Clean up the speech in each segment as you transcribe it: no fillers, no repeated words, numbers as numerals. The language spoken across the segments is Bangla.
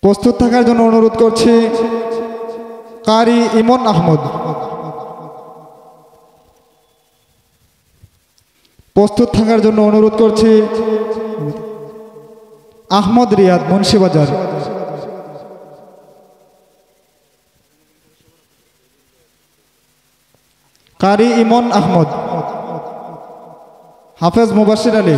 প্রস্তুত থাকার জন্য অনুরোধ করছি কারি ইমন আহমদ। প্রস্তুত থাকার জন্য অনুরোধ করছি আহমদ রিয়াদ, মুন্সিবাজার। কারি ইমন আহমদ, হাফেজ মুবাশির আলী।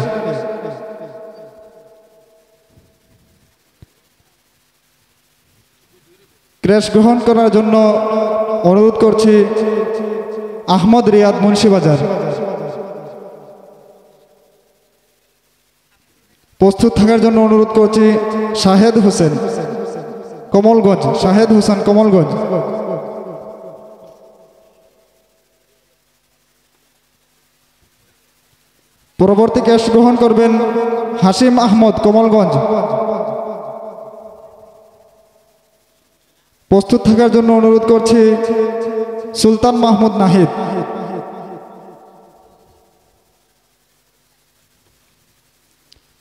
ক্রেশ গ্রহণ করার জন্য অনুরোধ করছি আহমদ রিয়াদ, মুন্সিবাজার। প্রস্তুত থাকার জন্য অনুরোধ করছি শাহেদ হোসেন, কমলগঞ্জ। শাহেদ হোসেন, কমলগঞ্জ। পরবর্তী ক্রেশ গ্রহণ করবেন হাসিম আহমদ, কমলগঞ্জ। প্রস্তুত থাকার জন্য অনুরোধ করছি সুলতান মাহমুদ নাহিদ।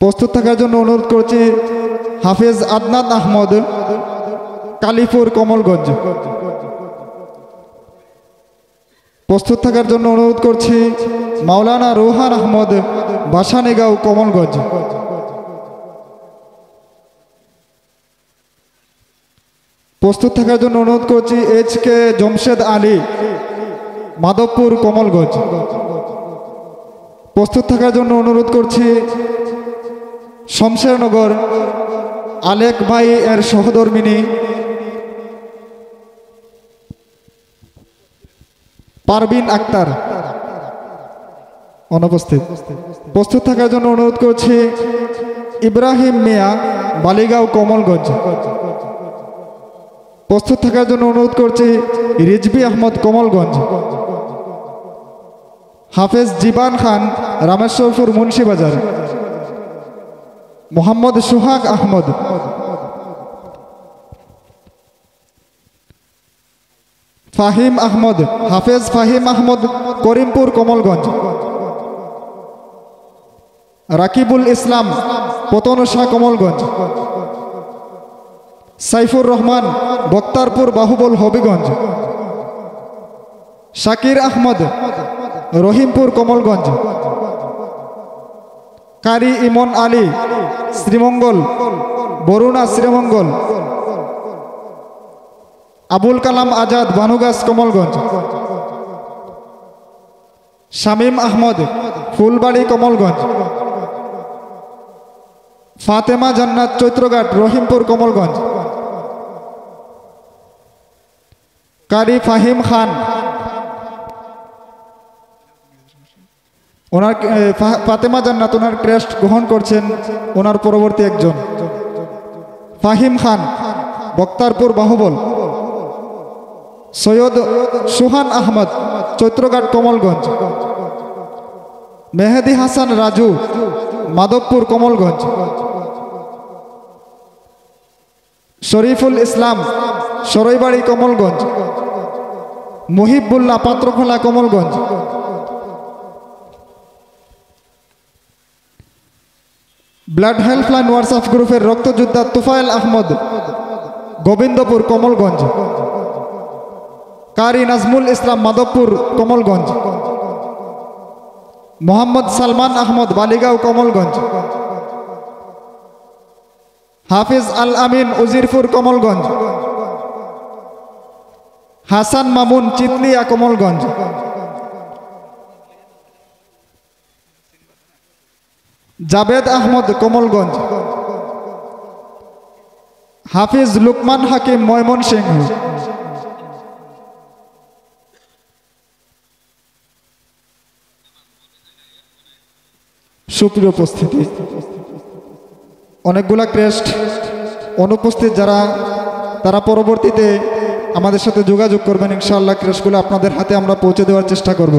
প্রস্তুত থাকার জন্য অনুরোধ করছি হাফেজ আদনান আহমদ, কালীপুর, কমলগঞ্জ। প্রস্তুত থাকার জন্য অনুরোধ করছি মাওলানা রোহান আহমদ, বাসানীগাঁও, কমলগঞ্জ। প্রস্তুত থাকার জন্য অনুরোধ করছি এইচ.কে. জমশেদ আলী, মাধবপুর, কমলগঞ্জ। প্রস্তুত থাকার জন্য অনুরোধ করছি শমশেরনগর আলেক ভাই এর সহধর্মিনী পারবিন আক্তার, অনুপস্থিত। প্রস্তুত থাকার জন্য অনুরোধ করছি ইব্রাহিম মিয়া, বালিগাঁও, কমলগঞ্জ। প্রস্তুত থাকার জন্য অনুরোধ করছি রিজভি আহমদ, কমলগঞ্জ। হাফেজ জীবান খান, রামেশ্বরপুর, মুন্সিবাজার। মোহাম্মদ সোহাগ আহমদ। ফাহিম আহমদ, হাফেজ ফাহিম আহমদ, করিমপুর, কমলগঞ্জ। রাকিবুল ইসলাম, পতনশা, কমলগঞ্জ। সাইফুর রহমান, বক্তারপুর, বাহুবল, হবিগঞ্জ। শাকির আহমদ, রহিমপুর, কমলগঞ্জ। কারি ইমন আলী, শ্রীমঙ্গল, বরুণা, শ্রীমঙ্গল। আবুল কালাম আজাদ, বানুগাছ, কমলগঞ্জ। শামীম আহমদ, ফুলবাড়ি, কমলগঞ্জ। ফাতেমা জান্নাত, চৈত্রঘাট, রহিমপুর, কমলগঞ্জ। কারি ফাহিম খান, ওনার ফাতেমা জান্নাত, ওনার ক্রেস্ট গ্রহণ করছেন ওনার পরবর্তী একজন ফাহিম খান, Baktarpur, Bahubal. Syed Suhan Ahmed, Chaitraghat, Kamalganj. Mehedi Hasan Raju, Madhabpur, Kamalganj. Shariful Islam, Saraibari, Kamalganj. Muhibullah, Patrakhola, Kamalganj. Blood helpline WhatsApp গ্রুপের রক্তযোদ্ধা তুফাইল আহমদ, গোবিন্দপুর, কমলগঞ্জ। কারি নাজমুল ইসলাম, মাধবপুর, কমলগঞ্জ। মোহাম্মদ সালমান আহমদ, বালিগাঁও, কমলগঞ্জ। হাফিজ আল আমিন, উজিরপুর, কমলগঞ্জ। হাসান মামুন, চিতলিয়া, কমলগঞ্জ। জাবেদ আহমদ, কমলগঞ্জ। হাফিজ লুকমান হাকিম, ময়মনসিংহ। সুপ্রিয় উপস্থিতি, অনেকগুলা ক্রেস্ট অনুপস্থিত যারা, তারা পরবর্তীতে আমাদের সাথে যোগাযোগ করবেন। ইনশাআল্লাহ ক্রেস্টগুলো আপনাদের হাতে আমরা পৌঁছে দেওয়ার চেষ্টা করব।